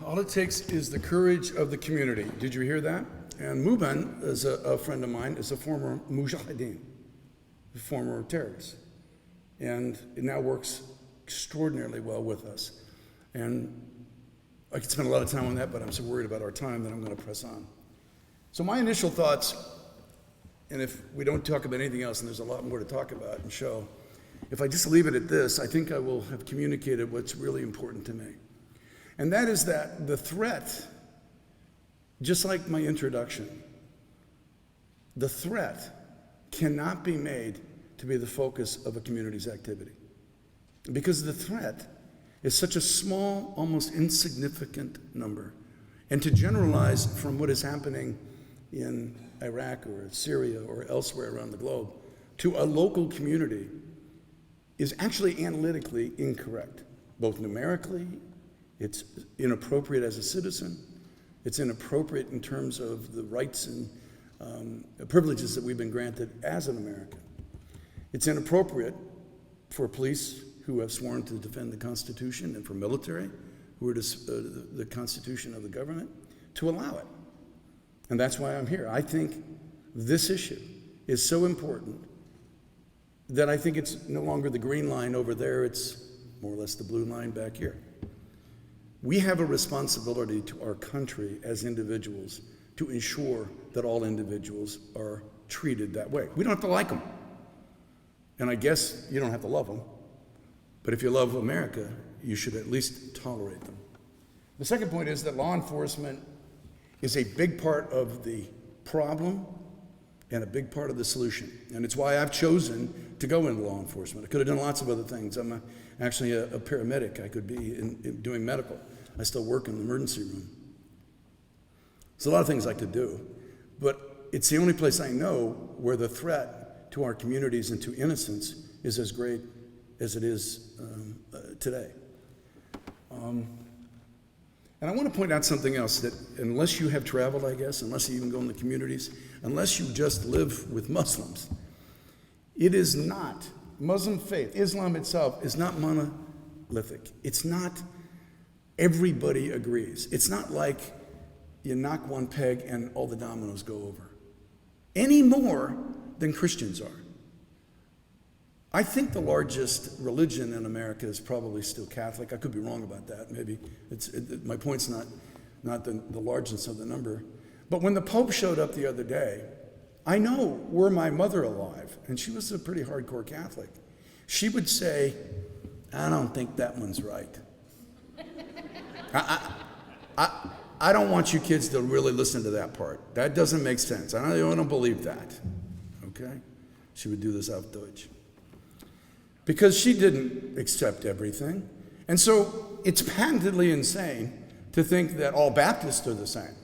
All it takes is the courage of the community. Did you hear that? And Muban is a friend of mine, is a former mujahideen, a former terrorist. And it now works extraordinarily well with us. And I could spend a lot of time on that, but I'm so worried about our time that I'm going to press on. So my initial thoughts, and if we don't talk about anything else, and there's a lot more to talk about and show, if I just leave it at this, I think I will have communicated what's really important to me. And that is that the threat, just like my introduction, the threat cannot be made to be the focus of a community's activity. Because the threat is such a small, almost insignificant number. And to generalize from what is happening in Iraq or Syria or elsewhere around the globe to a local community is actually analytically incorrect, both numerically. It's inappropriate as a citizen. It's inappropriate in terms of the rights and privileges that we've been granted as an American. It's inappropriate for police who have sworn to defend the Constitution and for military who are the Constitution of the government to allow it. And that's why I'm here. I think this issue is so important that I think it's no longer the green line over there, it's more or less the blue line back here. We have a responsibility to our country as individuals to ensure that all individuals are treated that way. We don't have to like them. And I guess you don't have to love them. But if you love America, you should at least tolerate them. The second point is that law enforcement is a big part of the problem and a big part of the solution. And it's why I've chosen to go into law enforcement. I could have done lots of other things. I'm actually a paramedic. I could be in doing medical. I still work in the emergency room. There's a lot of things I could do, but it's the only place I know where the threat to our communities and to innocence is as great as it is today. And I want to point out something else, that unless you have traveled, I guess, unless you even go in the communities, unless you just live with Muslims, it is not, Muslim faith, Islam itself is not monolithic. It's not everybody agrees. It's not like you knock one peg and all the dominoes go over, any more than Christians are. I think the largest religion in America is probably still Catholic. I could be wrong about that. Maybe my point's not the largeness of the number. But when the Pope showed up the other day, I know, were my mother alive, and she was a pretty hardcore Catholic, she would say, I don't think that one's right. I don't want you kids to really listen to that part. That doesn't make sense. I don't believe that. Okay? She would do this auf Deutsch. Because she didn't accept everything. And so it's patently insane to think that all Baptists are the same.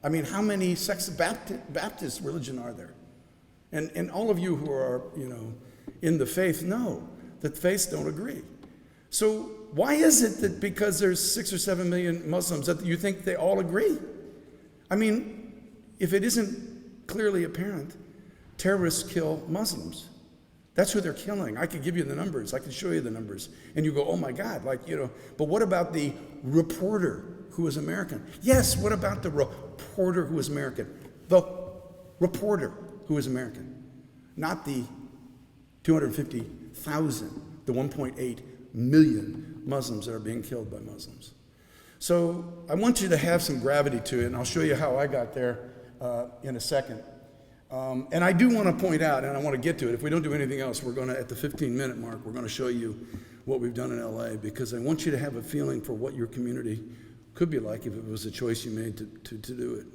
I mean, how many sects of Baptist religion are there? And all of you who are, in the faith know that faiths don't agree. So why is it that because there's 6 or 7 million Muslims that you think they all agree? I mean, if it isn't clearly apparent, terrorists kill Muslims. That's who they're killing. I could give you the numbers. I can show you the numbers. And you go, oh my God, but what about the reporter who is American? Yes, what about the reporter who is American? The reporter who is American. Not the 250,000, the 1.8 million Muslims that are being killed by Muslims. So I want you to have some gravity to it, and I'll show you how I got there in a second. And I do want to point out, and I want to get to it, if we don't do anything else, we're going to, at the 15-minute mark, we're going to show you what we've done in LA, because I want you to have a feeling for what your community could be like if it was a choice you made to do it.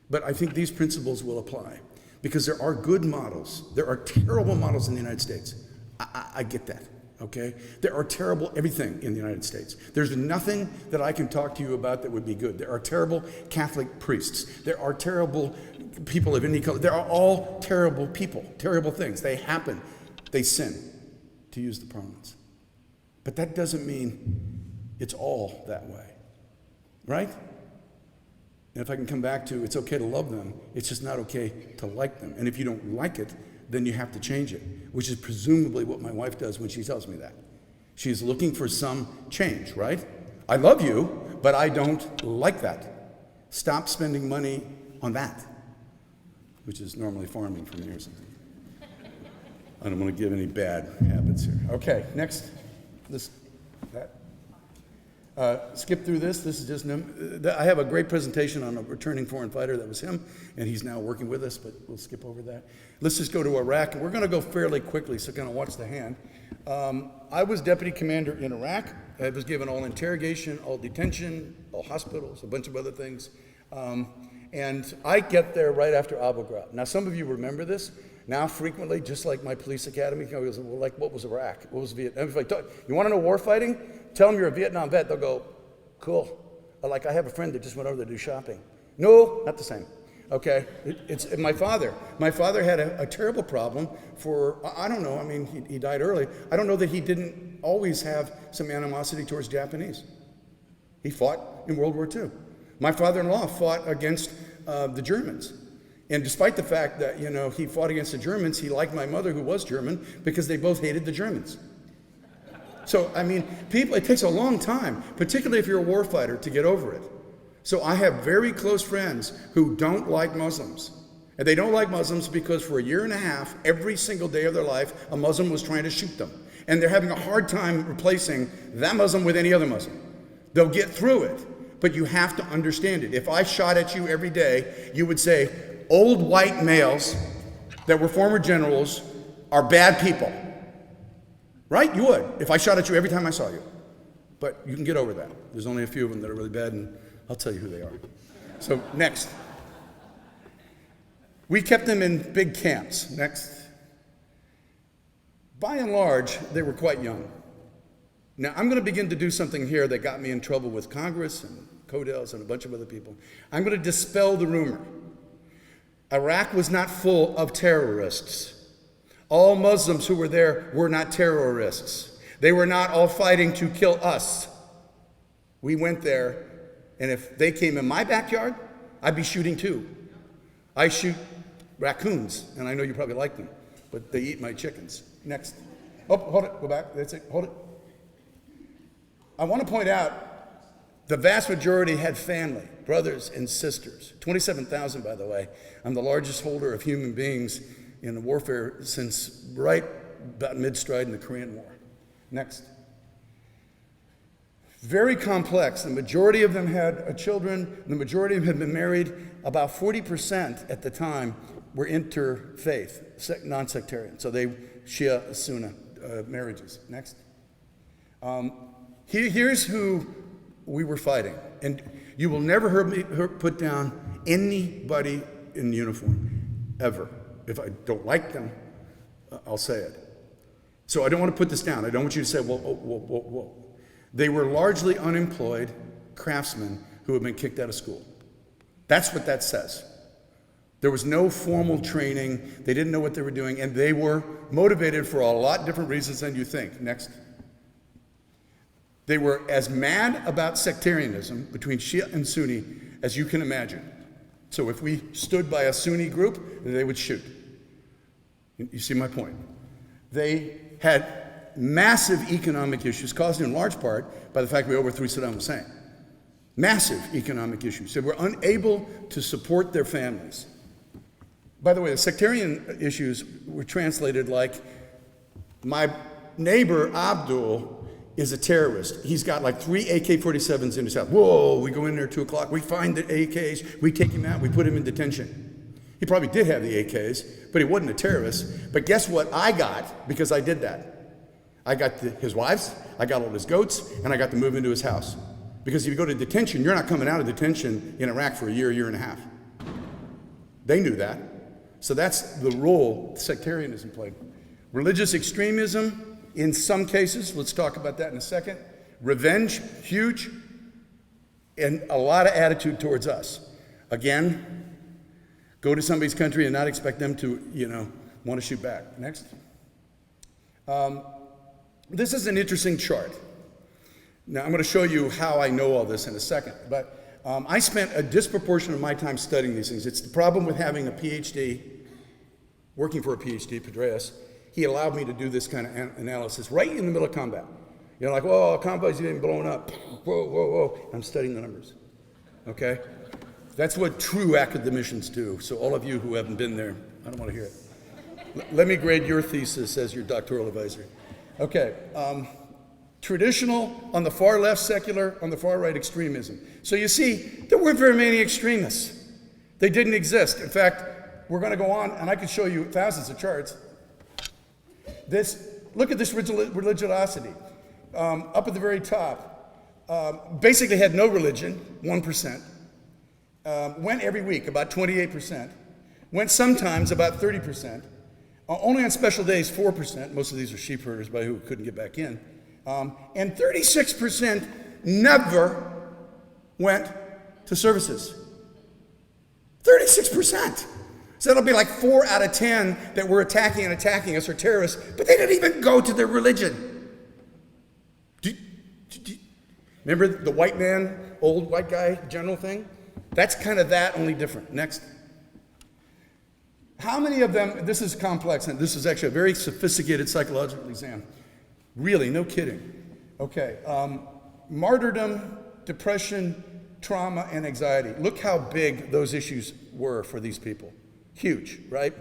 But I think these principles will apply, because there are good models. There are terrible models in the United States. I get that, okay? There are terrible everything in the United States. There's nothing that I can talk to you about that would be good. There are terrible Catholic priests. There are terrible people of any color. There are all terrible people, terrible things. They happen. They sin, to use the parlance. But that doesn't mean it's all that way, right? And if I can come back to, it's okay to love them, it's just not okay to like them. And if you don't like it, then you have to change it, which is presumably what my wife does when she tells me that. She's looking for some change, right? I love you, but I don't like that. Stop spending money on that, which is normally farming for me or something. I don't want to give any bad habits here. Okay, next. Skip through this. This is just I have a great presentation on a returning foreign fighter. That was him, and he's now working with us, but we'll skip over that. Let's just go to Iraq. We're going to go fairly quickly, so kind of watch the hand. I was deputy commander in Iraq. I was given all interrogation, all detention, all hospitals, a bunch of other things. And I get there right after Abu Ghraib. Now, some of you remember this. Now, frequently, just like my police academy, I goes, well, like, what was Iraq? What was Vietnam? If I talk, you want to know war fighting? Tell them you're a Vietnam vet. They'll go, cool. Like, I have a friend that just went over there to do shopping. No, not the same. Okay? It's my father. My father had a terrible problem for, I don't know, I mean, he died early. I don't know that he didn't always have some animosity towards Japanese. He fought in World War II. My father-in-law fought against the Germans. And despite the fact that, he fought against the Germans, he liked my mother, who was German, because they both hated the Germans. So, I mean, it takes a long time, particularly if you're a war fighter, to get over it. So I have very close friends who don't like Muslims. And they don't like Muslims because for a year and a half, every single day of their life, a Muslim was trying to shoot them. And they're having a hard time replacing that Muslim with any other Muslim. They'll get through it, but you have to understand it. If I shot at you every day, you would say, old white males that were former generals are bad people. Right? You would, if I shot at you every time I saw you. But you can get over that. There's only a few of them that are really bad, and I'll tell you who they are. So, next. We kept them in big camps. Next. By and large, they were quite young. Now, I'm going to begin to do something here that got me in trouble with Congress and Codels and a bunch of other people. I'm going to dispel the rumor. Iraq was not full of terrorists. All Muslims who were there were not terrorists. They were not all fighting to kill us. We went there, and if they came in my backyard, I'd be shooting too. I shoot raccoons, and I know you probably like them, but they eat my chickens. Next. Oh, hold it, go back, that's it, hold it. I want to point out, the vast majority had family, brothers and sisters. 27,000, by the way. I'm the largest holder of human beings in the warfare since right about mid-stride in the Korean War. Next. Very complex. The majority of them had children. The majority of them had been married. About 40% at the time were interfaith, non-sectarian. So they Shia, Sunni marriages. Next. Here's who we were fighting. And you will never hear me put down anybody in uniform, ever. If I don't like them, I'll say it. So I don't want to put this down. I don't want you to say, whoa. They were largely unemployed craftsmen who had been kicked out of school. That's what that says. There was no formal training. They didn't know what they were doing, and they were motivated for a lot different reasons than you think. Next. They were as mad about sectarianism between Shia and Sunni as you can imagine. So if we stood by a Sunni group, they would shoot. You see my point? They had massive economic issues caused in large part by the fact we overthrew Saddam Hussein. Massive economic issues. They were unable to support their families. By the way, the sectarian issues were translated like, my neighbor Abdul is a terrorist. He's got like 3 AK-47s in his house. Whoa, we go in there at 2 o'clock, we find the AKs, we take him out, we put him in detention. He probably did have the AKs, but he wasn't a terrorist. But guess what I got because I did that? I got his wives, I got all his goats, and I got to move into his house. Because if you go to detention, you're not coming out of detention in Iraq for a year and a half. They knew that. So that's the role sectarianism played. Religious extremism, in some cases, let's talk about that in a second. Revenge, huge, and a lot of attitude towards us. Again, go to somebody's country and not expect them to, want to shoot back. Next. This is an interesting chart. Now, I'm going to show you how I know all this in a second, but I spent a disproportionate of my time studying these things. It's the problem with having a PhD, working for a PhD, Pedreus. He allowed me to do this kind of analysis right in the middle of combat. You're like, whoa, convoys getting blown up. Whoa, whoa, whoa. I'm studying the numbers. Okay? That's what true academicians do. So all of you who haven't been there, I don't want to hear it. Let me grade your thesis as your doctoral advisor. Okay. Traditional on the far left, secular on the far right, extremism. So you see, there weren't very many extremists. They didn't exist. In fact, we're going to go on, and I could show you thousands of charts. Look at this religiosity. Up at the very top, basically had no religion, 1%. Went every week, about 28%. Went sometimes, about 30%. Only on special days, 4%. Most of these are sheep herders by who couldn't get back in. And 36% never went to services. 36%. So that'll be like 4 out of 10 that were attacking us are terrorists, but they didn't even go to their religion. Remember the white man, old white guy general thing? That's kind of that, only different. Next. How many of them, this is complex, and this is actually a very sophisticated psychological exam. Really, no kidding. Okay, martyrdom, depression, trauma, and anxiety. Look how big those issues were for these people. Huge, right?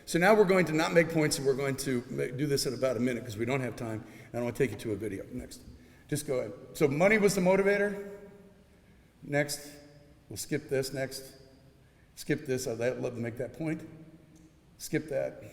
So now we're going to not make points, and we're going to do this in about a minute because we don't have time, and I want to take you to a video. Next. Just go ahead. So money was the motivator. Next. We'll skip this. Next. Skip this. I'd love to make that point. Skip that.